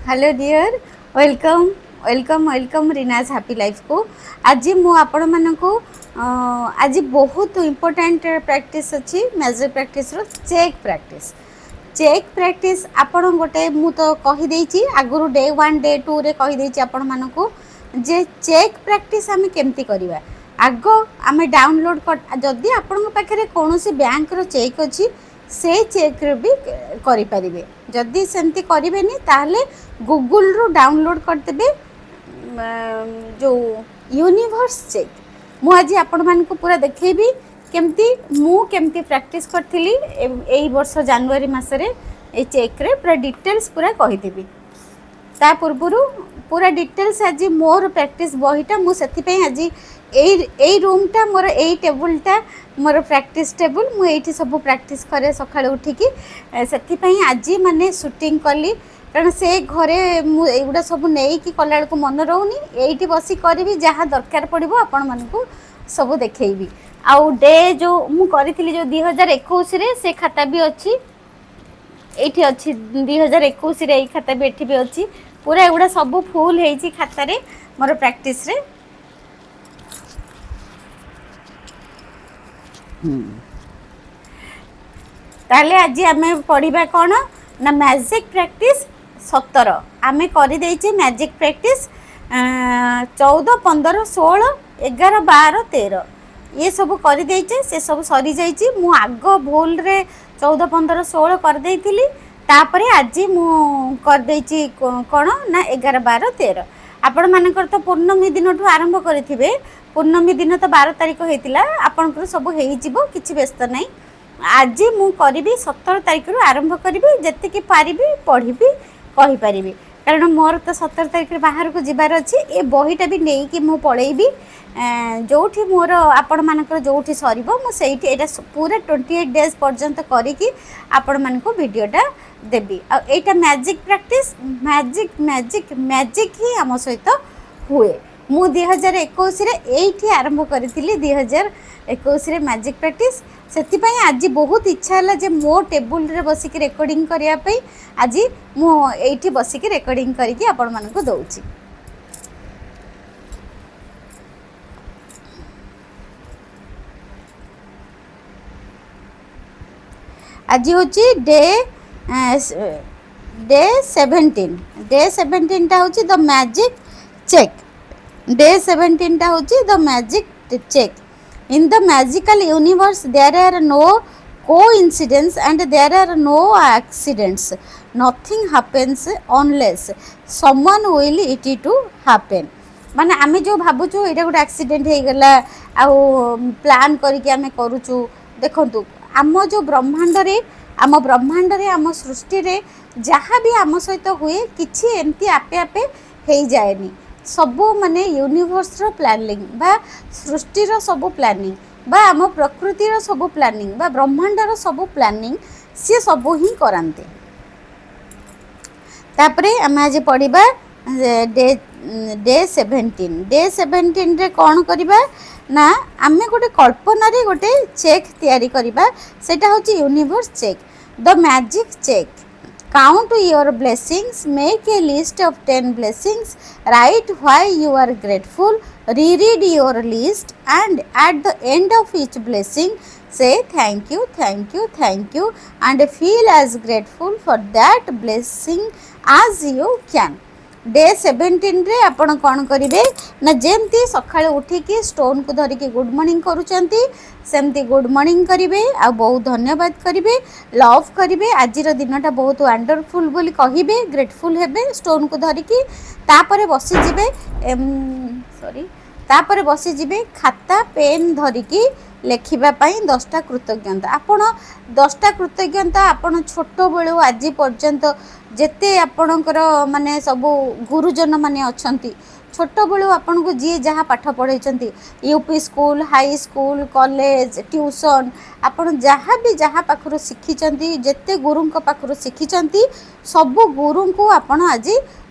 Hello dear welcome welcome welcome रिनाज happy life को। आज मु आपण मानकु आज बहुत इम्पोर्टेंट प्रैक्टिस अच्छी मैजिक प्रैक्टिस रो चेक प्रैक्टिस आपण गोटे मु तो कहि देछि आगुरु डे 1 डे 2 रे कहि देछि आपण मानकु जे चेक प्रैक्टिस आमे केमती करिवा। आगो आमे डाउनलोड कर जदि आपण पाखरे कोनोसी बैंक रो चेक अछि से चेक भी करें। जदि सेमती करेनि ताहले गूगल रू डाउनलोड करदेबे जो यूनिवर्स चेक। मु आज आपण मानकु पूरा देखेबी केमती प्रैक्टिस करथिली एई वर्ष जनवरी मासरे ए चेक रे पूरा डिटेल्स पूरा कहिदेबी। ता पूर्वरु पूरा डिटेल्स आज मोर प्रैक्टिस बहीटा मु सेति आज एई रूमटा मोर एई टेबुलटा मोर प्रैक्टिस टेबुल मु एठी सब प्रैक्टिस करे सकाळे उठिकी सेति आज माने शूटिंग कली कारण से घरे मु एगुडा सब नेई की कलाळ को मन रहउनी एठी बसी करबी जहा दरकार पड़िबो आपण मानकु सब देखैबी। आउ डे जो मु करिथिली जो 2021 रे से खाता भी अछि एठी अछि 2021 रे एई खाता भी एठी भी अछि पूरा एगुडा सब फुल हेची खाता रे मोर प्रैक्टिस रे। ताले आज आमे पढ़िबा कोन ना मैजिक प्रैक्टिस 17 आमे करि देइछि मैजिक प्रैक्टिस 14 15 16 11 12 13 ये सब करि देइछि से सब सरी जाइछि। मु आगो भूल रे 14 15 16 कर देइथिली तापरे आज मु कर देइछि कोन ना 11 12 13 आपण मानकर तो पूर्णमी दिन ठू आरंभ करिथिबे। पूर्णमी दिन तो 12 तारिख होइतिला आपनकर सब हेइ जिवो किछि व्यस्त नै। आज मु करिबी 17 तारिख रु आरंभ करिबी जति कि पारिबी पढ़िबी कहि पारिबी कारण मोर तो 17 तारिख रे बाहर को जिबार अछि। ए बहिटा भी नेई कि मु पळेइबी जोठी मोर आपण मानकर जोठी सरीबो मु सेठी एटा पूरा 28 डेज पर्यंत करी कि आपण मानको वीडियोटा देबी। आ एटा magic practice magic magic magic ही आम सहित हुए। मु 2021 रे एठी आरंभ करिथिली 2021 रे मैजिक प्रैक्टिस सेति पई आज बहुत इच्छा हला जे मो टेबुल रे बसी के रिकॉर्डिंग करिया पई आज मु एठी बसी के रिकॉर्डिंग करी कि आपण मानको दउची। आज होची डे 17 टा होची द मैजिक चेक। डे 17 टा होची the magic check. In the magical universe there are no coincidence and there are no accidents. Nothing happens unless someone will it to happen. माने आमे जो भाबुचु एटा गोटे एक्सीडेंट हे गला आ प्लान करिके आमे करूचु। देखंतु आम जो ब्रह्मांड रे आम सृष्टि रे जहाँ भी आम सहित हुए किछि एमती आपे आपे हेइ जाएनी। सबु माने यूनिवर्स रो प्लानिंग बा सृष्टि रो सबु प्लानिंग बा आम प्रकृति रो सबु प्लानिंग बा ब्रह्मांड रो सबु प्लानिंग से सबु ही करांते। तापरे हम आज पढ़िबा डे 17 रे कोन करिबा ना आमे गोटे कल्पना रे गोटे चेक तयारी करिबा सेटा होची universe check the magic check. Count your blessings, make a list of 10 blessings, write why you are grateful, reread your list and at the end of each blessing say thank you, thank you, thank you and feel as grateful for that blessing as you can. Day 17 रे आपण कोन करिवे ना जेमती सखाळे उठी की stone को धरि की good morning करूचंती सेमती गुड मॉर्निंग करिवे आ बहुत धन्यवाद करिवे लव करिवे आजिर दिनटा बहुत वंडरफुल बोली कहिबे ग्रेटफुल हेबे स्टोन को धरि की तापरे बसी जिवे तापरे बसी जिवे खाता पेन धरि की लेखिबा पई 10टा कृतज्ञता। आपण 10टा कृतज्ञता आपण छोटो बेलु आज पर्यंत जेते आपणकर माने सबु गुरुजन माने अछंती छोटो बेलु आपन को जी जहाँ पाठ पढ़ाई UP school high school college tuition आपन जहाँ भी जहाँ पाखरु शिखिचंती जेते गुरुंक पाखरु शिखिचंती सबु गुरु को आपन आज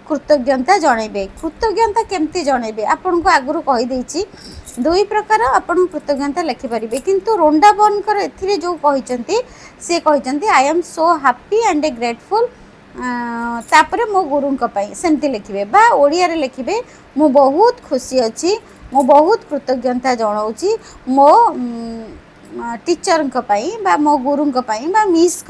कृतज्ञता जणेबे। कृतज्ञता केमती जणेबे आपन को आगुरु कहि देछि दुई प्रकार आपन कृतज्ञता लिखि परिबे किंतु रोंडा बनकर एथिरे जो कहिचंती से कहिचंती I am so happy and grateful तापर मो गुरु सेमती लिखे बा ओडिया रे लिखे मु बहुत खुशी अच्छी मु बहुत कृतज्ञता जनाऊँगी मो टीचर बा मो गुरु बा मिस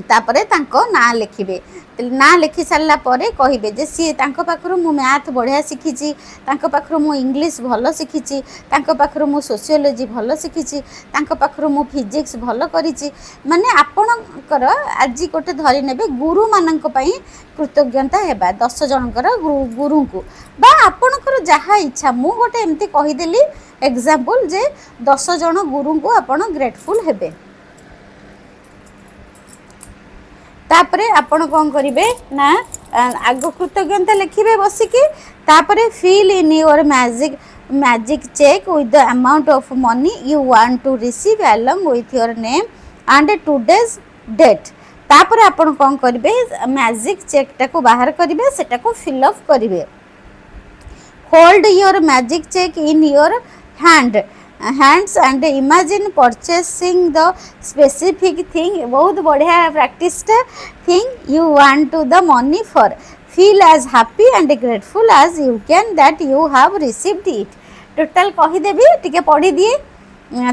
तापरे तांको ना लिखिबे ना लिखि सारा पर कहे जे सी पाखर मु मैथ बढ़िया शिखी पाखर मु इंग्लिश भल शिखी पाखर मु सोशियोलोजी भल शिखी पाखर मु फिजिक्स भल करी माने आपणकर आज गोटे धरी नेबे गुरु मानक पई कृतज्ञता हेबा 10 जनकर गुरु को बा आपणकर जहा इच्छा मु गोटे एमती कहीदेली एग्जांपल जे 10 जन गुरु को आपण ग्रेटफुल हेबे तापरे आपण कौन करिवे ना आग कृतज्ञता लिखिबे बसिकी तापरे fill in your magic check with the amount of money you want to receive along with your name and today's date तापरे आपण कौन करिवे मैजिक चेक टाको बाहर करिवे सेटा को फिल अप करिवे hold your magic check in your hands and imagine purchasing the specific thing बहुत बढ़िया practice thing you want to the money for feel as happy and grateful as you can that you have received it total कही देबी टिके पढ़ी दिए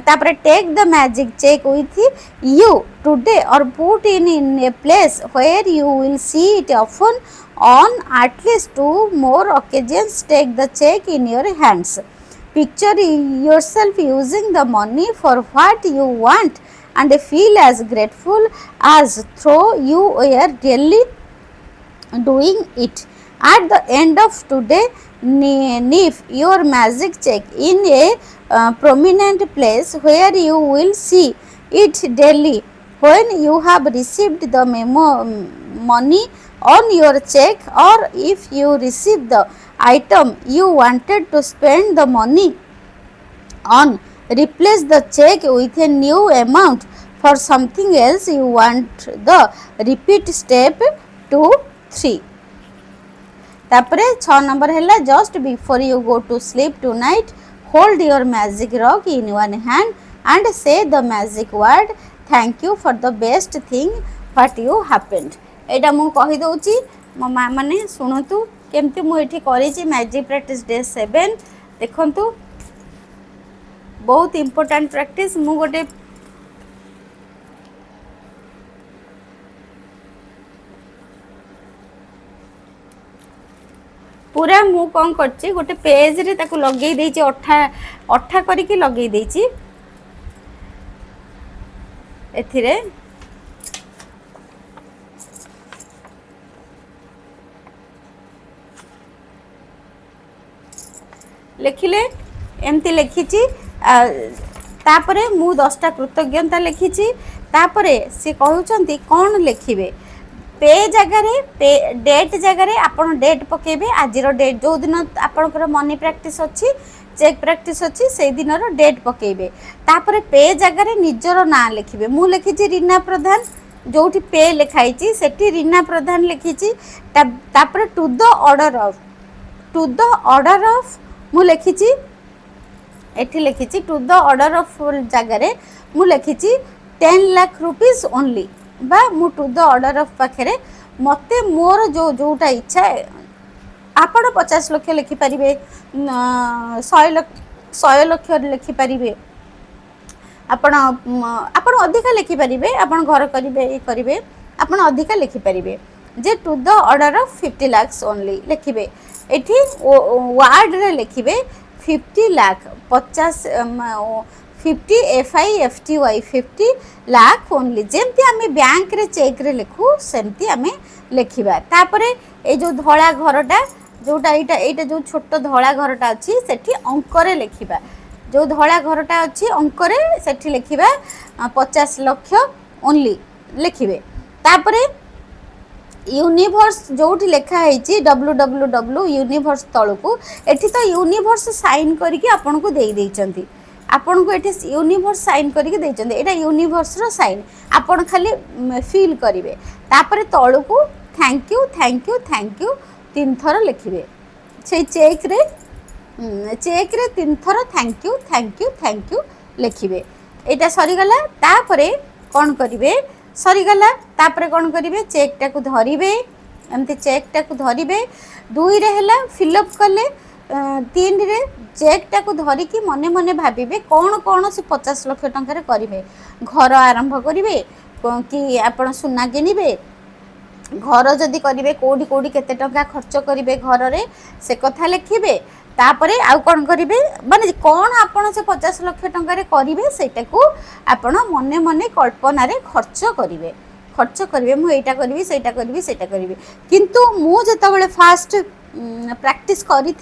तापर take the magic check with you today or put in a place where you will see it often on at least 2 more occasions take the check in your hands picture yourself using the money for what you want and feel as grateful as though you were really doing it at the end of today nip your magic check in a prominent place where you will see it daily when you have received the money on your check or if you receive the item you wanted to spend the money on replace the check with a new amount for something else you want the repeat step 2 3 तापरे 6 number हैला just before you go to sleep tonight hold your magic rock in one hand and say the magic word thank you for the best thing what you happened एटा मु कहि दउची मो मां माने सुनतु केमती मुझे करी मैजिक प्रैक्टिस डे 7 देखु बहुत इम्पोर्टेंट प्रैक्टिस मु गोटे पूरा मु कौन कर गोटे पेज रे ताकू लगे देछि अठा अठा करके लगे देछि एथिरे लिखिले एमती लिखी तापरे मु 10टा कृतज्ञता लिखी तापरे से कहउचंती कौन लिखिबे पे जगह पे डेट जगह आपन डेट पकेबे आजिर डेट जो दिन आपनकर मनी प्रैक्टिस अच्छी चेक प्रैक्टिस अच्छी से दिन डेट पकेबे तापरे पे जगह निजर ना लिखिबे मु लिखी रीना प्रधान जोठी पे लिखाई सेठी रीना प्रधान लिखी तापरे टू द ऑर्डर ऑफ मु लिखी एठी लिखी टू द ऑर्डर ऑफ जगह मु लिखी 10 लाख रुपीज ओनली बा मु टू द ऑर्डर ऑफ पाखे मते मोर जो जोटा इच्छा आपण 50 लाख लिखिपारे 100 लाख लिखिपारे आपण आपण अधिका लिखिपारे आपण घर करेंगे आपण अधिका लिखिपारे जे to the order of 50 lakh only लिखिबे एठी वार्ड रे लिखिबे 50 लाख 50 50 FIFTY 50 लाख ओनली जेमती आमे बैंक रे चेक रे लिखु सेमती आमे लिखिबा तापरे ए जो धळा घरटा जोटा एटा जो छोट धळा घरटा अछि सेठी अंक रे लिखिबा जो धळा घरटा अछि अंक रे सेठी लिखिबा 50 लाख ओनली लिखिबे तापरे यूनिवर्स जोठी लेखा है www यूनिवर्स तलू एठी तो यूनिवर्स साइन करके आपन को दे देइचंती आपन को एठी यूनिवर्स साइन करके देइचंती एटा यूनिवर्स रो साइन आपन खाली फील करिवे तापर तलू को थैंक यू 3 थर लिखिबे से चेक रे 3 थर थैंक यू लिखिबे एटा सरी गला तापर कोन करिवे सरीगला तापर कौन करेंगे चेकटा को धरवे एमती चेकटा को धरवे 2 रे है फिलअप कले 3 रे चेकटा को धरिकी मने मने भाविबे कौन कौन से 50 लाख टंकार करेंगे घर आरंभ करेंगे कि आपण सुना किनिबे घर जदि करेंगे कौटी कौटी केते टंका खर्च करेंगे घर रे से कथा लिखिबे तापरे आउ कौन करेंगे माने कौन आपण से 50 लाख टंकार करेंगे सेटा को आपण मने मने कल्पना रे खर्च करेंगे मु एटा करी सेटा करी किंतु मु जेतबेले फास्ट प्रैक्टिस करी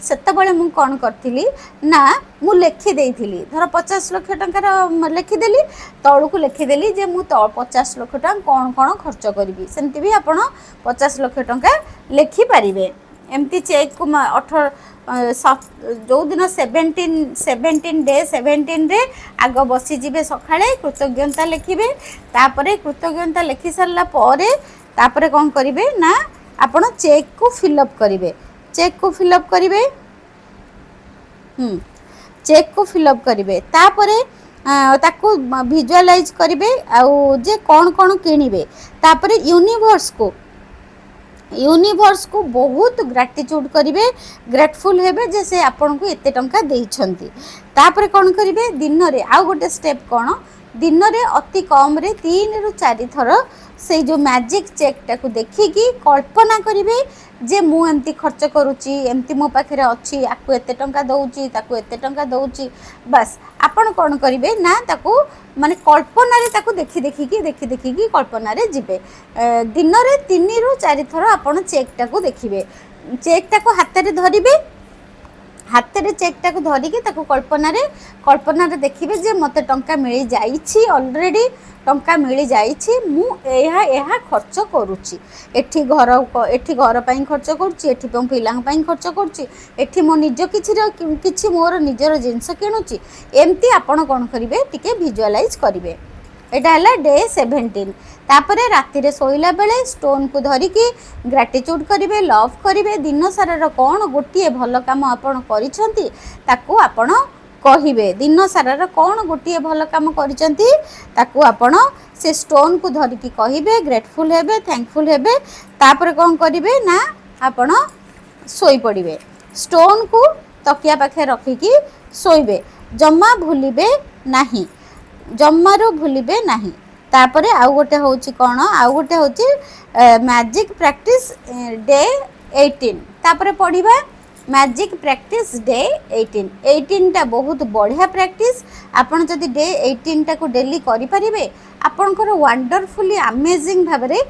सेतबेले मु कौन करथिली ना मु लिखि देइथिली धर 50 लाख टंकार लिखिदेली तळु को लिखिदेली जे मु 50 लाख टंका कौन कौन खर्च करी सेमती भी आपण 50 लाख टंका लिखि पारिबे एमती चेक को 18 जो दिन 17 डे 17 रे आग बसी जिबे सखाळे कृतज्ञता लिखिबे तापरे कृतज्ञता लिखि सरला परे तापरे कोन करिवे ना आपण चेक को फिलअप करेंगे चेक को फिलअप करेंगे चेक को फिलअप करेंगे तापरे ताकू विजुअलाइज करेंगे आउ जे कौन कौन किनिबे तापरे यूनिवर्स को बहुत ग्रेटिट्यूड करेंगे ग्रेटफुल हेबे जे से आपन को एते टंका देइछंती तापरे कौन करेंगे दिन रे आउ गोटे स्टेप कौन दिन रे अति कम रे 3 रु 4 थर से जो मैजिक चेकटा को देखिकी कल्पना करेंगे जे मु एमती खर्च करुच्ची एमती मो पाखे अच्छी आपको एते टंका दौची ताकू एते टंका दौची बस आपण कौन करेंगे ना ताकू माने कल्पना रे ताकू देखी कल्पना रे जिबे दिन रे 3 रु 4 थर आपण चेकटा को देखिबे चेकटा को हाथ रे धरिबे हाथ रे चेकटा को धरिकी ताकू कल्पना रे देखिबे जे मते टंका मिली जाइछि ऑलरेडी टंका मिली जाइछि मु एहा खर्च करूछि एठी घर पई खर्च करूछि एठी पिलांग पई खर्च करूछि एठी मो निज किछि मोर निजर जिंस किणुछि एमती आपण कोन करिवे टिके विजुअलाइज करिवे एटा हला डे 17 तापरे राति रे सोइला बेले स्टोन को धरिकी ग्रेटिट्यूड करिवे लव करिवे दिन सारा कोन गोटिए भल काम आपण करिसंती ताकू आपण कहिबे दिन सारा कौन गोटे भल काम करिसंती ताकू आपण से स्टोन को धरिकी कहिबे ग्रेटफुल हेबे थैंकफुल हेबे तापर कौन करिवे ना आपण सोई पड़िबे स्टोन को तकिया पाखे रखिकी सोइबे जम्मा भूलिबे नाही जम्मारो भूलिबे नाही तापरे आउ गोटे होची कोन आउ गोटे होची मैजिक प्रैक्टिस डे 18 तापरे पढ़िबा मैजिक प्रैक्टिस डे 18 टा बहुत बढ़िया प्रैक्टिस आपण जदि डे 18 टा को डेली करि परिबे आपनकर वंडरफुली अमेजिंग भाबरे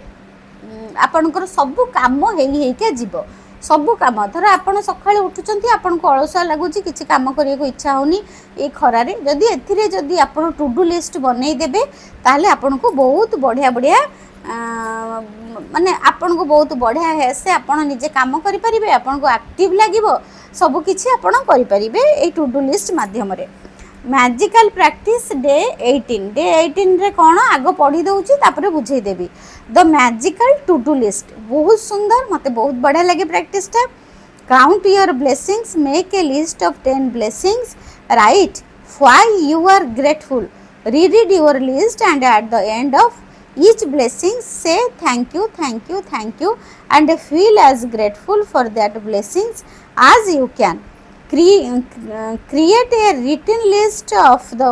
आपनकर सब काम हेई के जीवो सब काम धर आपण सकाळे उठुचंती आपण को अलसा लागुची किछि काम करिया को इच्छा होनी ए खरारे जदि एथिरे जदि आपण टू डू लिस्ट बनै देबे ताले आपण को बहुत बढ़िया बढ़िया माने आपण को बहुत बढ़िया है से आपण निजे काम करि परिबे आपण को एक्टिव लागिवो सब किछि आपण करि परिबे ए टू डू लिस्ट माध्यम रे मैजिकल प्रैक्टिस डे 18 रे कोन आगो पढ़ी दउची तापरे बुझेई देबी the magical to do list बहुत सुंदर मते बहुत बढ़िया लगे प्रैक्टिस टा count your blessings make a list of 10 blessings write why you are grateful read your list and at the end of each blessing say thank you and feel as grateful for that blessings as you can create a written list of the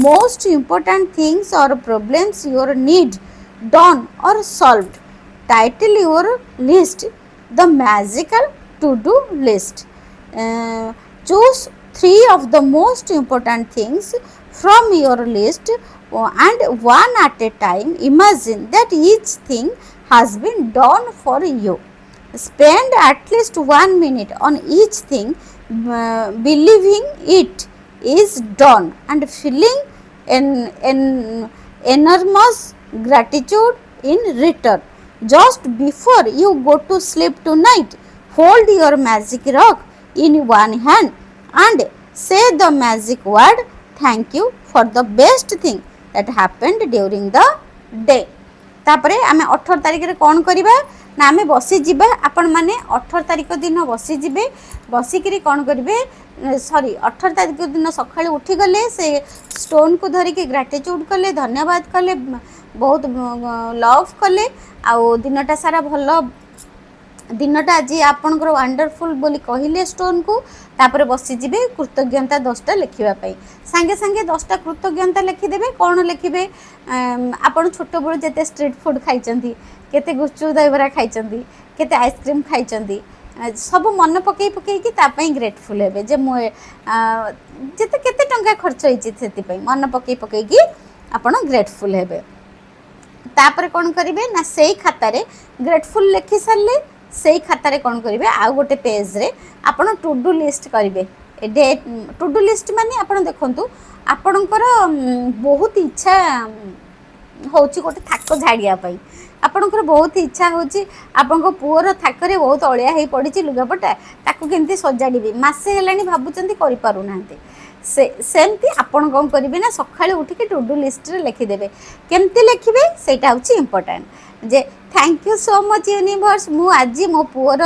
most important things or problems you need done or solved title your list the magical to do list choose 3 of the most important things from your list and one at a time imagine that each thing has been done for you spend at least 1 minute on each thing believing it is done and feeling an enormous gratitude in return just before you go to sleep tonight hold your magic rock in one hand and say the magic word thank you for the best thing that happened during the day तापरे आमे 18 तारिख रे कोन करिबा ना आमे बसी जिबा आपण माने 18 तारिख दिन बसी जिबे बसी करी कोन करिवे सॉरी 18 तारिख दिन सखाळे उठी गले से स्टोन को धरी के ग्रेटिट्यूड कले धन्यवाद कले बहुत लव कले आउ दिनटा सारा भल दिनटा आज आपणकर वंडरफुल बोली कहले स्टोन को तापर बसीजे कृतज्ञता 10टा लिखापी सांगे सांगे 10टा कृतज्ञता लिखिदेवे कौन लिखे आपण छोट बड़ जिते स्ट्रीट फूड खाई केते गुपचुप दहीबरा खाई केते आइसक्रीम खाई सब मन पकई पकईकि ग्रेटफुल हे जे जिते केते टंका खर्च होती मन पकई पकईकि आपण ग्रेटफुल हे तापर कौन करेंगे ना से खातार ग्रेटफुल लिखि सारे से खातार कौन करेंगे आउ गोटे पेज रे आपण टू डू लिस्ट करेंगे डे टू डू लिस्ट माने आपण देखंतु आपणकर बहुत इच्छा होची गोटे थाक झाड़िया आपणकर बहुत इच्छा होची आपनको पुअर थाकरे बहुत अलिया हो पड़ी लुगापटा ताकू केमती सजाड़ी मसे है भावुंट कर पारु नांती सेमती आपण कौन करेंगे ना सकाଳେ उठिक टू डू लिस्ट रे लिखिदेवे केमती लिखिबे सेटा होची important J thank you so much universe मु आज मो पुअर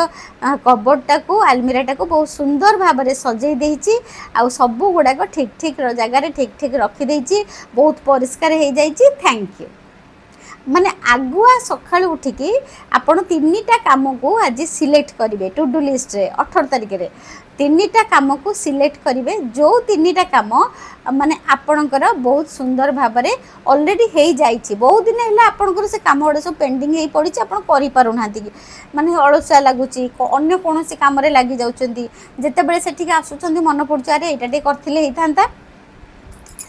कबोर्डटा को आलमीराटा को बहुत सुंदर भाव में सजई देइची आ सब गुड़ाक ठीक ठीक जगार ठीक ठीक रखिदेची बहुत परिष्कार हो जाइए थैंक यू माने आगुआ सकाळ उठिकी आपण 3टा काम को आज सिलेक्ट करेंगे टू डू लिस्ट रे 18 तारिख रे 3टा काम को सिलेक्ट करेंगे जो 3टा काम माने आपणकर बहुत सुंदर भाव में ऑलरेडी हो जाइए बहुत दिन है आपणकर से काम गुड़ा सब पेंडिंग हो पड़ी आप कर पारु कि माने अलसुआ लगुच अन्य कौन काम लगी जाऊँगी जितेबाला से आसुँच मन पड़ुच अरे यहाँ टे करता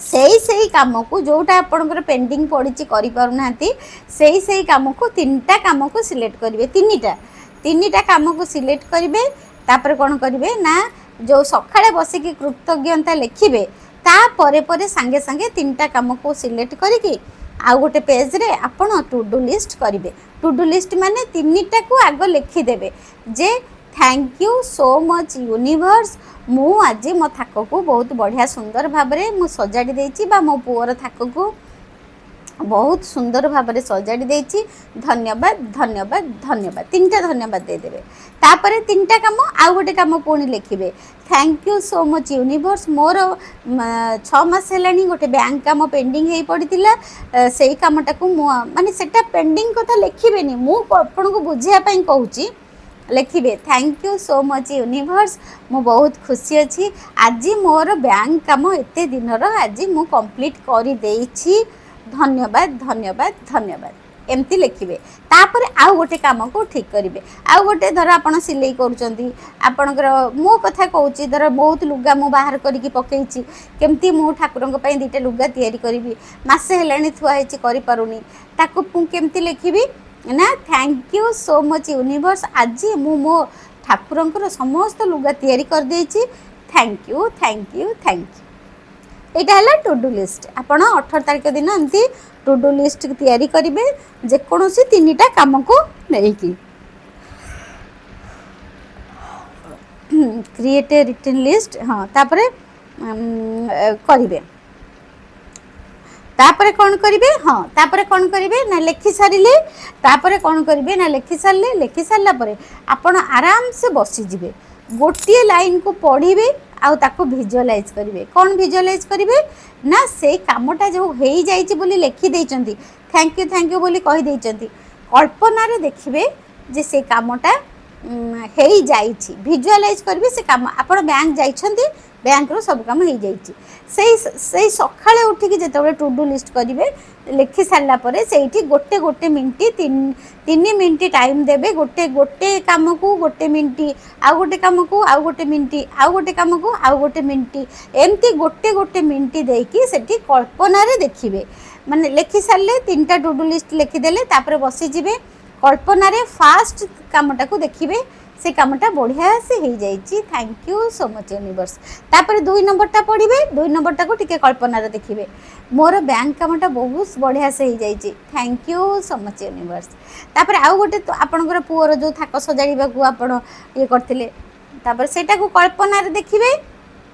से काम को जोटा आपंकर पेंडिंग पड़ी करना से काम को 3टा काम को सिलेक्ट करेंगे 3टा काम को सिलेक्ट करेंगे तापर कौन करेंगे ना जो सकाळे बसिकी कृतज्ञता लिखिबे तापर पर सांगे सांगे 3टा काम को सिलेक्ट करिकी आउ गोटे पेज रे आपण टू डू लिस्ट करेंगे टू डू लिस्ट माने 3टा को आग लिखिदेवे जे thank you so much universe मु आज मो थाक को बहुत बढ़िया सुंदर भाव में मु सजाड़ी देछि बा मो पुअर थाक को बहुत सुंदर भाव में सजाड़ी देछि धन्यवाद धन्यवाद धन्यवाद 3टा धन्यवाद देदेवे तापर 3टा काम आउ गोटे काम पुणी लिखिबे thank you so much universe मोर 6 मास हेलानी गोटे बैंक काम पेंडिंग हो पड़ीला से कामटा को माने सेटा पेंडिंग कथा लिखिबेनी मु आपन को बुझिया पई कहूची लिखिबे thank you so much universe मु बहुत खुशी अच्छी आज मोर बैंक काम एते दिन आज मु कंप्लीट कर देछि धन्यवाद धन्यवाद धन्यवाद एमती लिखिबे तापर आउ गोटे काम को ठीक करेंगे आउ गोटे धर आपन सिलाई करुचंती आपनकर मो कथा कहूची धर बहुत लुगा मु बाहर करिकी पकेइची केमती मु ठाकुरंक पई 2टा लुगा तैयारी करिवि मासे हेलानी थुआ हेची करि पारुनी ताकू केमती लिखिबी ना thank you so much universe आज मु मो ठाकुरंकर समस्त लुगा तैयारी कर देछि thank you thank you thank you एटा हला टू डू लिस्ट आपण 18 तारिख दिन एमती टू डू लिस्ट तैयारी करेंगे जेकोसी 3टा काम को लेकिन क्रिएट ए रिटन लिस्ट हाँ तापर करेंगे तापर कौन करेंगे हाँ तापर कौन करेंगे ना लिखि सारे तापर कौन करेंगे ना लिखि सारा पर आपण आराम से बसीजे गोटे लाइन को पढ़े आउ ताको विजुअलाइज करेंगे कौन विजुअलाइज करेंगे ना से कामटा जो हो जाइए लिखि थैंक यू बोली कही देइचंती कल्पना रे देखिबे जे से कामटा हो जाइए विजुअलाइज करेंगे से काम आपण बैंक जाइछंती बैंक रो सब काम हो जाइए सकाळे उठिकी जिते टू डू लिस्ट करेंगे लिखि सारा पर से गोटे गोटे मिनट 3 मिनट टाइम देवे गोटे गोटे काम को गोटे मिनट आउ गोटे काम को आउ गोटे मिनट आउ गोटे काम को आउ गोटे मिनट एमती गोटे गोटे मिनट देकी सेठी कल्पना रे देखिबे माने लिखि सारे 3टा टू डू लिस्ट लिखिदेले तापर बसीजे कल्पना रे फास्ट कामटा को देखिबे से कामटा बढ़िया से हो जाइए thank you so much universe तापर 2 नंबरटा पढ़े 2 नंबरटा को टिके कल्पना रे देखिबे मोर बैंक कामटा बहुत बढ़िया से हो जाइए thank you so much universe तापर आउ गोटे तो आपनकर पुअर जो थाक सजाड़ीबा को आपण ये करथिले तापर सेटा को कल्पना रे देखिबे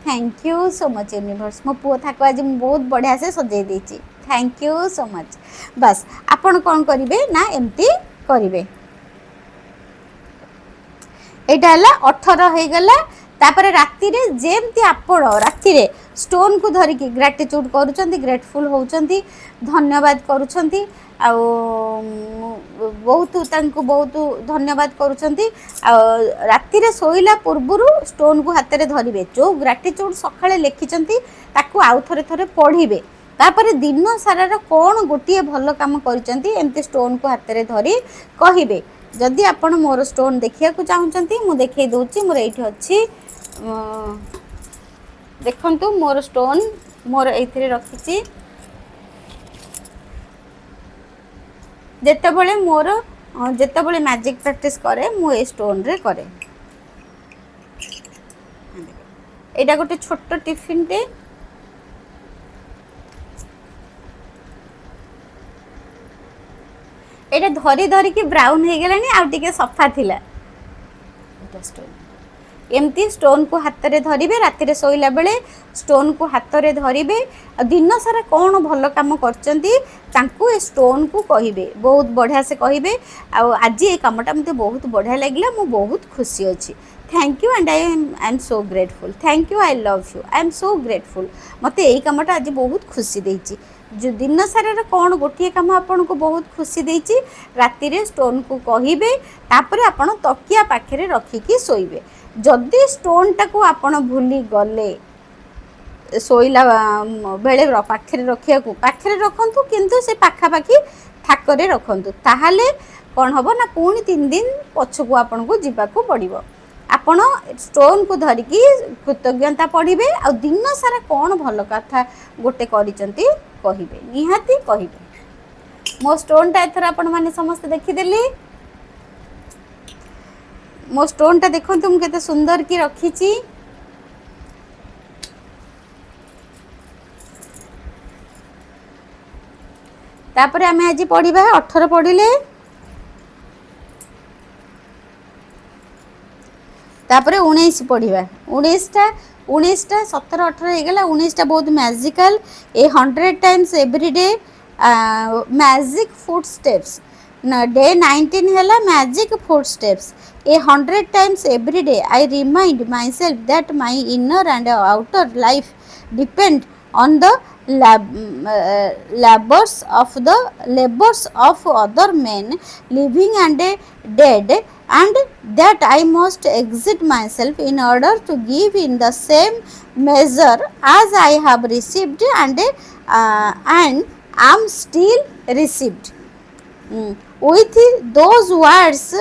thank you so much universe मो पुओ थाक आज बहुत बढ़िया से सजाई देछि थैंक यू सो मच बस आपण कौन करेंगे ना एमती करेंगे यहाँ 18 हो गला तापर राति रे जेमती आपण राति रे स्टोन को धरिकी ग्राटिट्यूड करूछंती, ग्रेटफुल होउछंती, धन्यवाद करूछंती, आ बहुत तांको बहुत धन्यवाद करूछंती। आ राति रे सोइला पूर्वरु स्टोन को हाथ रे धरिबे, जो ग्राटिट्यूड सखाळे लेखिछंती ताकू आउ थरे थरे पढ़िबे, तापर दिन सारार कौन गोटे भल कम कर एमती स्टोन को हाथ में धरी कहे। जदि आपण मोर स्टोन देखा चाहते मुझे देखई दूची, मोर ये अच्छी देखु मोर स्टोन मोर ये रखी जितेबले मोर जितेबले मैजिक प्रैक्टिस करे मु स्टोन रे करे। एटा गोटे छोट टिफिन टे, एटा धरी धरी की ब्राउन हो गलानी, आउ टिके सफा थिला। एमती स्टोन को हाथ में धरिबे, राति रे सोइला बेले स्टोन को हाथ में धरिबे, दिन सारा कौन भल काम करचंती तांकू ए स्टोन को कहिबे, बहुत बढ़िया से कहिबे। आज ये कामटा मते बहुत बढ़िया लागला, मु बहुत खुशी अछि। Thank you and I am so grateful, thank you, I love you, I am so grateful. मते यही कामटा आज बहुत खुशी देछि। जो दिन सारा कौन गोटे कम आपन को बहुत खुशी देछि, राति रे स्टोन को कहिबे, तापरे आपन तकिया पाखरे रखिकी सोइबे। जदि स्टोन टाको आपन भूली गले सोइला बेले पाखरे रखिया को पाखरे रखंतु, किंतु से पाखापाखि थाकरे रखंतु, ताहाले कौन हबो ना पुणी 3 दिन पछकू आपन को जीवाकू पड़िबो। आपण स्टोन को धरिकी कृतज्ञता पढ़िबे, आ दिन सारा कौन भल कथा गोटे करिसंती कहिबे, निहाती कहिबे। मो स्टोन टा एथर आपण माने समस्त देखिदेली। मो स्टोन टा देखंतु मु केते सुंदर की रखीची। तापरे आमे आज पढ़िबा 18 पढ़िले, तापरे 19 पढ़िबा। 19 टा 17 18 हो गला। 19 टा बहुत मैजिकल। ए 100 times every day magic foot steps. Day 19 हैला magic foot steps. A 100 times every day I remind my self that my inner and outer life depend on the labors of other men living and dead, and that I must exit myself in order to give in the same measure as I have received and am still received. With those words,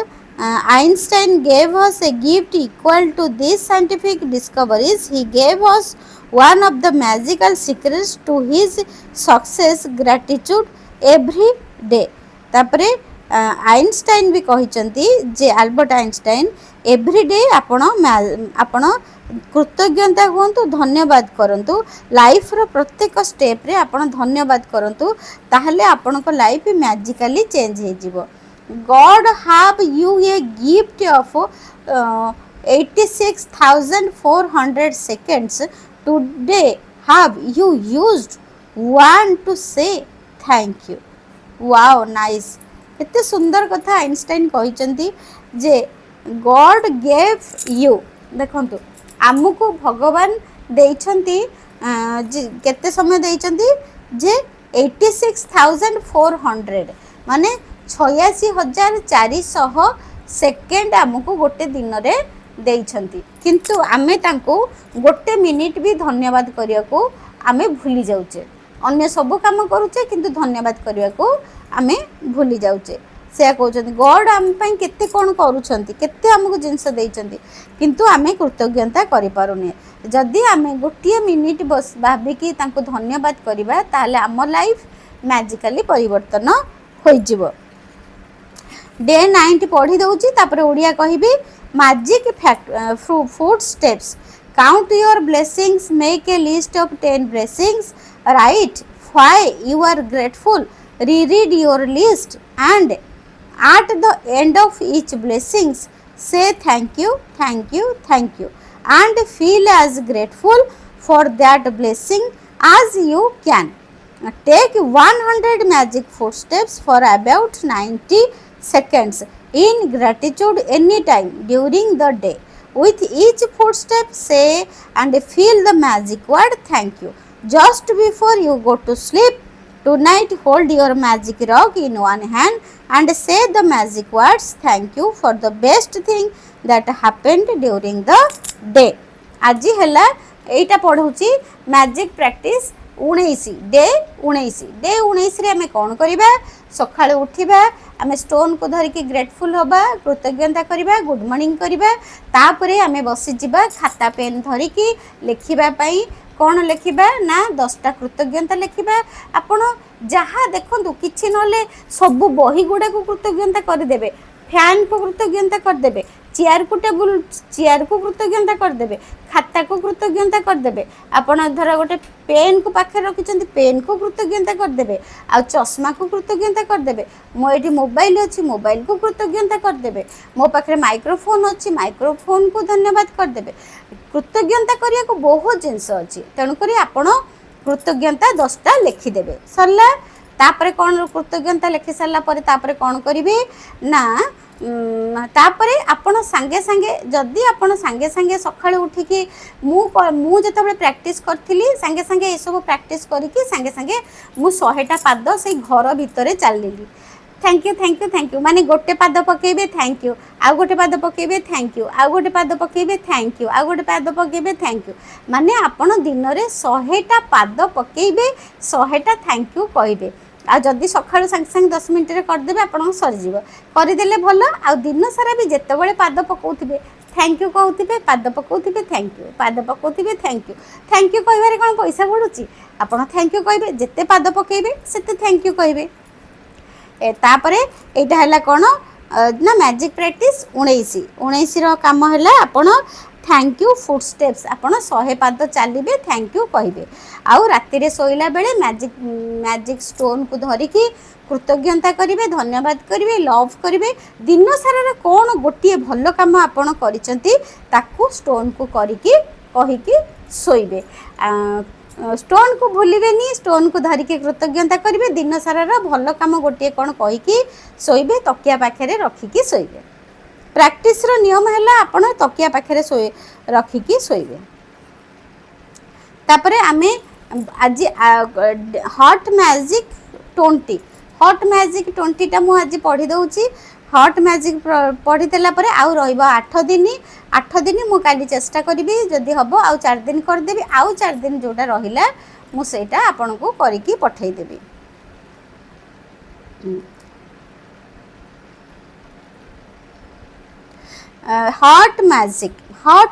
Einstein gave us a gift equal to these scientific discoveries. He gave us one of the magical secrets to his success, gratitude every day. तापरे Einstein भी कहिचंती जे Albert Einstein everyday आपण कृतज्ञता हुंतु, धन्यवाद करंतु, life रो प्रत्येक step रे आपण धन्यवाद करंतु, ताहले आपण को लाइफ मैजिकली चेंज हे जिवो। God have you a gift of 86,400 seconds. Today have you used one to say thank you? Wow, nice. एते सुंदर कथा आइंस्टाइन कहिचंती जे गॉड गेव यू। देखंतु आमुको भगवान देइछंती केते समय देइछंती जे 86,400 माने 86,400 सेकेंड आमको गोटे दिन रे देइछंती, किंतु आमे तांको गोटे मिनिट भी धन्यवाद करिया को आमे भूली जाउचे। अन्य सब काम करूचे किंतु धन्यवाद करिया को आमे भूली जाउचे। से कहउछंती गॉड आम पई केते कोन करूछंती, केते हमको जिंस देइछंती, किंतु आमे कृतज्ञता करि पारुने। जदि आमे गोटे मिनिट बस भाबी कि तांको धन्यवाद करिबा, ताले आम लाइफ मैजिकली परिवर्तन होई जिवो। डे 90 पढ़ी दउची, तापर ओडिया कहिबी magic food steps. Count your blessings, make a list of 10 blessings, write why you are grateful, read your list and at the end of each blessings say thank you, thank you, thank you, and feel as grateful for that blessing as you can. Take 100 magic footsteps for about 90 seconds in gratitude anytime during the day. with each footstep say and feel the magic word thank you. Just before you go to sleep tonight, hold your magic rock in one hand and say the magic words thank you for the best thing that happened during the day. ଆଜି ହେଲା ଏଇଟା ପଢ଼ଉଛି magic practice 19 day 19 ରେ ଆମେ କ'ଣ କରିବା? ସକାଳୁ ଉଠିବା, ଆମେ ଷ୍ଟୋନ୍କୁ ଧରିକି ଗ୍ରେଟଫୁଲ୍ ହେବା, କୃତଜ୍ଞତା କରିବା, ଗୁଡ଼୍ ମର୍ଣ୍ଣିଂ କରିବା, ତାପରେ ଆମେ ବସିଯିବା ଖାତା ପେନ୍ ଧରିକି ଲେଖିବା ପାଇଁ। କ'ଣ ଲେଖିବା ନା 10ଟା କୃତଜ୍ଞତା ଲେଖିବା। ଆପଣ ଯାହା ଦେଖନ୍ତୁ କିଛି ନହେଲେ ସବୁ ବହି ଗୁଡ଼ାକୁ କୃତଜ୍ଞତା କରିଦେବେ, ଫ୍ୟାନ୍କୁ କୃତଜ୍ଞତା କରିଦେବେ, ଚେୟାରକୁ କୃତଜ୍ଞତା କରିଦେବେ, ଖାତାକୁ କୃତଜ୍ଞତା କରିଦେବେ। ଆପଣ ଧର ଗୋଟେ ପେନ୍କୁ ପାଖରେ ରଖିଛନ୍ତି, ପେନ୍କୁ କୃତଜ୍ଞତା କରିଦେବେ, ଆଉ ଚଷମାକୁ କୃତଜ୍ଞତା କରିଦେବେ। ମୋ ଏଠି ମୋବାଇଲ ଅଛି, ମୋବାଇଲକୁ କୃତଜ୍ଞତା କରିଦେବେ। ମୋ ପାଖରେ ମାଇକ୍ରୋଫୋନ୍ ଅଛି, ମାଇକ୍ରୋଫୋନ୍କୁ ଧନ୍ୟବାଦ କରିଦେବେ। କୃତଜ୍ଞତା କରିବାକୁ ବହୁତ ଜିନିଷ ଅଛି, ତେଣୁକରି ଆପଣ କୃତଜ୍ଞତା 10ଟା ଲେଖିଦେବେ। ସରିଲା। ତାପରେ କ'ଣ କୃତଜ୍ଞତା ଲେଖି ସାରିଲା ପରେ ତାପରେ କ'ଣ କରିବେ ନା ତାପରେ ଆପଣ ସାଙ୍ଗେ ସାଙ୍ଗେ ଯଦି ଆପଣ ସାଙ୍ଗେ ସାଙ୍ଗେ ସକାଳୁ ଉଠିକି ମୁଁ ଯେତେବେଳେ ପ୍ରାକ୍ଟିସ୍ କରିଥିଲି ସାଙ୍ଗେ ସାଙ୍ଗେ ଏସବୁ ପ୍ରାକ୍ଟିସ୍ କରିକି ସାଙ୍ଗେ ସାଙ୍ଗେ ମୁଁ 100ଟା ପାଦ ସେଇ ଘର ଭିତରେ ଚାଲିଲି। थैंक यू माने गोटे पाद पकेबे थैंक यू, आउ गोटे पाद पकेबे थैंक यू, आउ गोटे पाद पकेबे थैंक यू, आउ गोटे पाद पकेबे थैंक यू। माने आपण दिन रे 100टा पाद पकेबे 100टा थैंक यू कहबे। आ जदि सकाळु संग संग 10 मिनिट रे कर देबे आपण सरी जीवो, करि देले भलो। आ दिन सारा भी जेतेबेले पाद पकाउथिबे थैंक यू कहउथिबे, पाद पकाउथिबे थैंक यू, पाद पकाउथिबे थैंक यू। थैंक यू कहबारे कोन पैसा पडुची? आपण थैंक यू कहबे, जेते पाद पकेबे सेते थैंक यू कहबे। तापरे एटा हला कोन ना मैजिक प्रैक्टिस 19 रो काम हला आपण थैंक यू फुट स्टेप्स आपण 100 पाद चलिबे थैंक यू कहबे। आउ राति रे सोइला बेले मैजिक स्टोन को धरिकी कृतज्ञता करिवे, धन्यवाद करिवे, लव करिवे। दिन सारा रे कोन गोटिए भलो काम आपण करिसंती ताकू स्टोन को करिकी कहिकी सोइबे। स्टोन को भूलिबेनी, स्टोन को धरिकी कृतज्ञता करिवे। दिन सारा रा भलो काम गोटिए कोन कहिकी सोइबे, तकिया पाखरे रखिकी सोइबे। प्रैक्टिस रो नियम हैला आपण तकिया पाखरे रखिकी सोइबे। तापरे आमे आज हॉट मैजिक 20 टा मु आज पढ़ी दउची। हॉट मैजिक पढ़ी देला परे आउ रहइबो 8 दिन मु काली चेष्टा करिबी, जदी हबो आउ 4 दिन कर देबी। आउ 4 दिन जोटा रहिला मु सेटा आपन को करिकी पठै देबी। Hot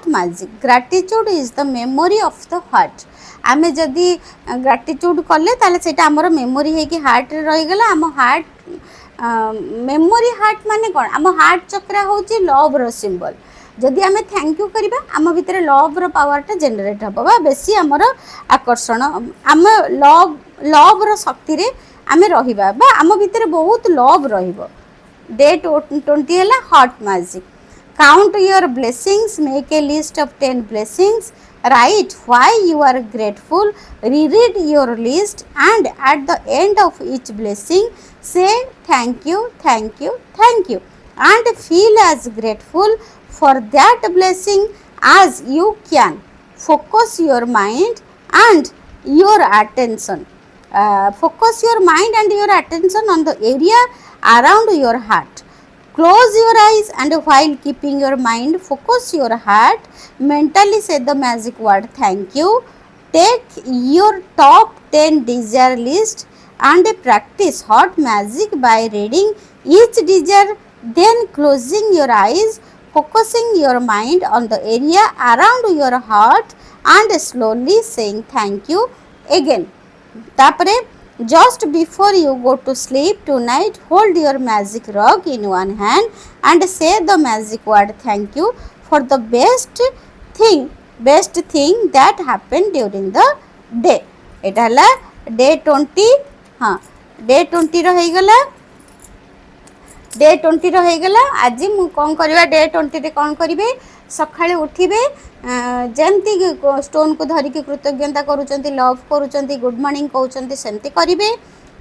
magic gratitude is the memory of the heart. आमे जदी ग्रैटिट्यूड कले ताले सेटा हमर मेमोरी हे कि हार्ट रे रहि गेला। हम हार्ट मेमोरी हार्ट माने कोन? आम हार्ट चक्र होची लव रो सिंबल। जदि आमे थैंक यू करिबा आम भितर लव रो पावरटा जनरेट हबो बा बेसी हमर आकर्षण, आम लव रो शक्ति रे आमे रहिबा बा आम भितर बहुत लव रहिबो। डे 20 हैला hot magic. Count your blessings, make a list of 10 blessings, write why you are grateful, reread your list and at the end of each blessing say thank you and feel as grateful for that blessing as you can. Focus your mind and your attention on the area around your heart. Close your eyes and while keeping your mind focus your heart, mentally say the magic word thank you. Take your top 10 desire list and practice hot magic by reading each desire, then closing your eyes, focusing your mind on the area around your heart and slowly saying thank you again. Tapare just before you go to sleep tonight, hold your magic rock in one hand and say the magic word thank you for the best thing that happened during the day. एटा हला day 20। हाँ day 20 रो हे गला, day 20 रो हे गला। आज मु कोन करबा day 20 रे कोन करिवे? सखाळे उठिबे, जेमती stone को धरिकी कृतज्ञता करूचंती, लव करूचंती, गुड मॉर्निंग कहउचंती सेमती करिवे।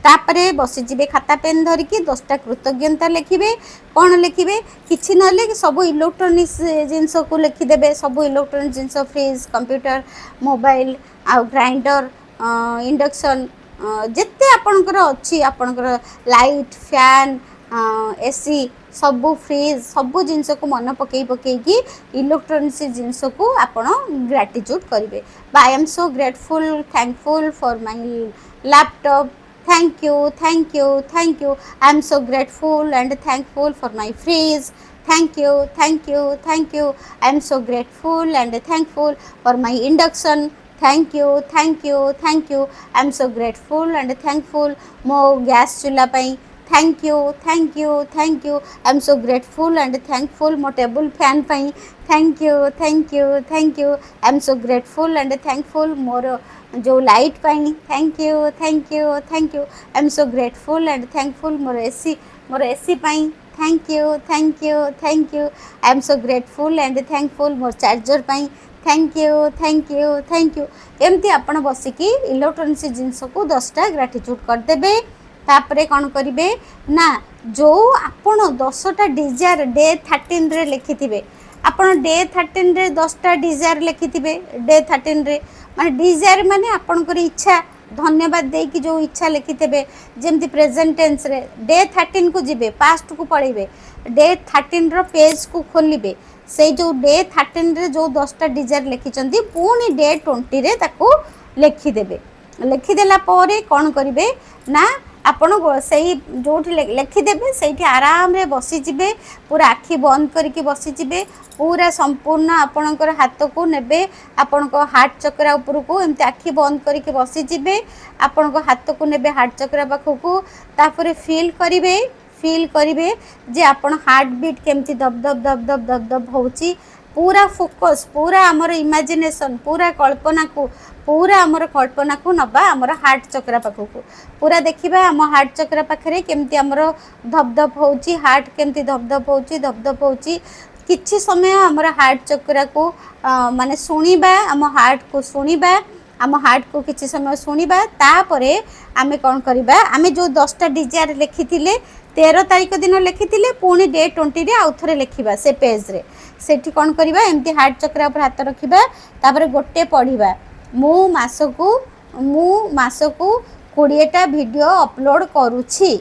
तापरे बसीजे खाता पेन धरिकी 10टा कृतज्ञता लिखिबे। कौन लिखिबे किछि नले सब इलेक्ट्रोनिक्स जिनस को लिखिदेबे। सब इलेक्ट्रोनिक जिनस फ्रिज कंप्यूटर मोबाइल आ ग्राइंडर इंडक्शन जिते आपणकर अच्छी आपणकर लाइट फैन एसी सबू फ्रिज सबू जिनस को मन पकई पकईकी इलेक्ट्रोनिक्स जिनस को आपण ग्रेटिट्यूड करेंगे। I am so grateful thankful for my laptop thank you thank you thank you I am so grateful and thankful for my fridge thank you thank you thank you I am so grateful and thankful for my induction thank you thank you thank you I am so grateful and thankful मो gas चूल्हा पाई thank you thank you thank you I am so grateful and thankful मो table fan पाई thank you thank you thank you I am so grateful and thankful मोर जो light पाई thank you thank you thank you I am so grateful and thankful मोर AC पाई thank you thank you thank you I am so grateful and thankful मोर charger पाई thank you thank you thank you एमती आपण बसिकी electronics जिनस को 10टा gratitude करदेबे। तापरे कौन करेंगे ना जो आपण 10टा डिजायर डे 13 रे लिखिथिबे आपण डे 13 रे 10टा डिजायर लिखिथिबे डे 13 रे माने डिजायर माने आपणकर इच्छा धन्यवाद देकी जो इच्छा लिखिथिबे जेमती प्रेजेंट टेंस रे डे 13 को जिबे पास्ट को पढ़ेबे डे 13 रो पेज को खोलिबे से जो डे 13 रे जो 10टा डिजायर लिखिचंती पुनी डे 20 रे ताको लिखिदेबे। लिखिदेला परे कौन करेंगे ना आपण से जो लिखिदेवे से आराम रे बसीजे पूरा आखि बंद करके बसीजे पूरा संपूर्ण आपणकर हाथ को नेबे आपण हार्ट चक्रा उपर को एमती आखि बंद करके बसीजे आपण हाथ को नेबे हार्ट चक्रा पाखक तापर फील करिवे जे आपण हार्ट बीट केमती दब दब दब दब दब दब होची पूरा फोकस पूरा आमर इमेजिनेशन पूरा कल्पना को नबा आमर हार्ट चक्रा पाखक पूरा देखिबा आम हार्ट चक्रा पाखरे केमती आमर धपधप होची हार्ट केमती धपधप होची किछि समय आमर हार्ट चक्रा को माने सुनिबा आम हार्ट को सुनिबा आम हार्ट को किछि समय सुनिबा तापरे आमे कौन करिबा आमे जो 10टा डिजायर लिखिथिले 13 तारिख दिन लिखिथिले पुणी डे 20 रे आउ थरे लिखिबा से पेज रे सेठी कौन करिबा एमती हार्ट चक्रा पर हाथ रखिबा तापरे गोटे पढ़िबा मु मासकू 20टा वीडियो अपलोड करूछि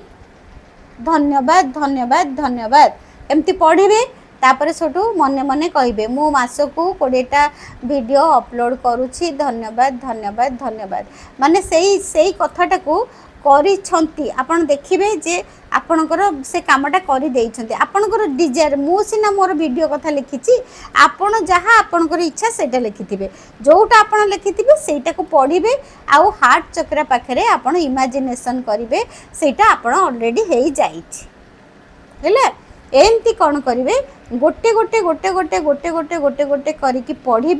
धन्यवाद धन्यवाद धन्यवाद एमती पढ़िबे तापर सेठू मने मने कहिबे मु मासकू 20टा वीडियो अपलोड करूछि धन्यवाद धन्यवाद धन्यवाद माने सेई कथाटा को करिछंती आपण देखिबे जे आपणकर से कामटा करि देइछंती आपणकर डिजायर मु सिना मोर वीडियो कथा लिखिछि आपण जहाँ आपणकर इच्छा सेटा लिखिथिबे जोटा आपण लिखिथिबे सेटा को पढ़िबे आउ हार्ट चक्रा पाखरे आपण इमेजिनेशन करिवे सेटा आपण ऑलरेडी हेई जाइछि हेला एमती कौन करेंगे गोटे गोटे गोटे गोटे गोटे गोटे गोटे गोटे करके पढ़े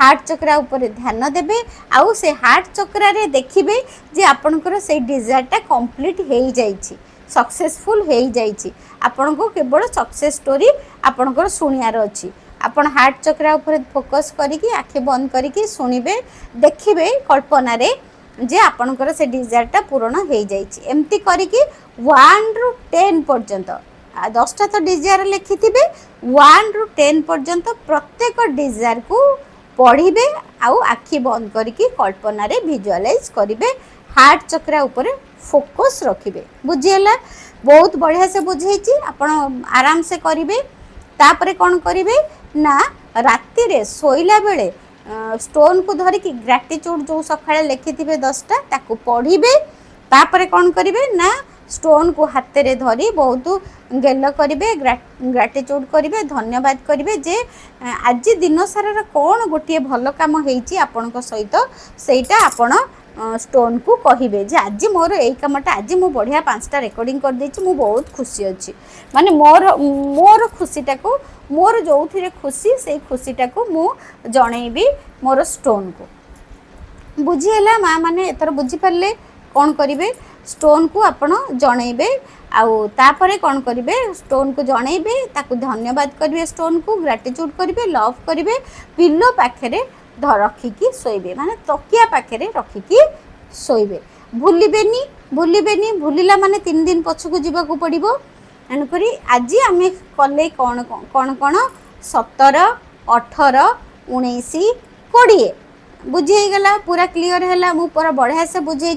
हार्ट चक्रा उपर ध्यान देवे आउ से हार्ट चक्रा रे देखिए जे आपणकर से डिजायरटा कंप्लीट हो जाइछि सक्सेसफुल हो जाइछि आपण को केवल सक्सेस स्टोरी आपणकर शुणियार अछि आपण हार्ट चक्रा उपर फोकस करिकी आखि बंद करिकी शुणिबे देखिबे कल्पना रे जे आपणकर से डिजायरटा पूर्ण हो जाइछि एमती करिकी 1 रु 10 पर्यंत 10टा तो डिजायर लिखि 1 रु 10 पर्यंत प्रत्येक डिजायर को पढ़िबे आउ आखि बंद करके कल्पना रे विजुअलाइज करिवे हार्ट चक्रा ऊपर फोकस रखिबे बुझिएला बहुत बढ़िया से बुझेछि आपण आराम से करिवे तापरे कोन करिवे ना राति रे सोइला बेले स्टोन को धरिकी ग्रेटिट्यूड जो सकाळे लिखिथिबे 10टा ताकू पढ़िबे तापरे कोन करिवे ना स्टोन को हाथ रे धरी बहुत गेल करिवे ग्रेटिट्यूड करिवे धन्यवाद करिवे जे आज दिन सारा कौन गोटे भल काम होईची आपनक सहित सेटा आपण स्टोन को कहिबे जे आज मोर एई कामटा आज मु बढ़िया 5टा रेकॉर्डिंग कर देछि मु बहुत खुशी अछि माने मोर खुशीटा को मोर जोथिरे खुशी से खुशीटा को मु जणैबी मोर स्टोन को बुझिएला माँ माने एतर बुझी पारले कौन करिवे स्टोन को आपण जणैबे आउ तापरे कौन करिवे स्टोन को जणैबे ताकू धन्यवाद करिवे स्टोन को ग्रेटिट्यूड करिवे लव करिवे पिल्लो पाखरे रखिकी शोइबे माने तकिया पाखरे रखिकी शोइबे भूलिबेनी भूलिबेनी भूलिला माने 3 दिन पछकु जीवाकू पड़िबो एणुकरी आज आम कले कौन कौन कौन 17 18 19 20 बुझीगला पूरा क्लीयर है मु पूरा बढ़िया से बुझे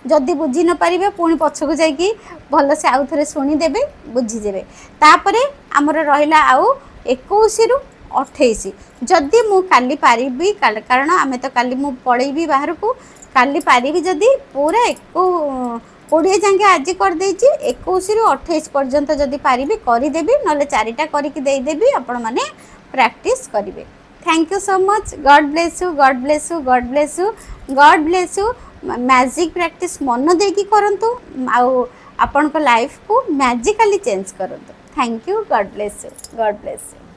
जदि बुझी न पारे पुणी पछकु जाकि भल से आउ थे शुणीदे बुझीजे तापर आमर रहा आउ 21 रु 28 जदि मु काली पारिबी कारण आमे तो काली मु पड़ेबी बाहर को काली पारिबी जदि पूरा 20 जाके आज करदे 21 रु 28 पर्यंत जदि पारिबी करदेवी ना 4टा करके देदेवी आपण मैंने प्रैक्टिस करेंगे। Thank you so much. God bless you God bless you God bless you God bless you. Magic practice मन देकी करंतु आउ आपण को लाइफ को मैजिकली चेंज करंतु। Thank you. God bless you God bless you.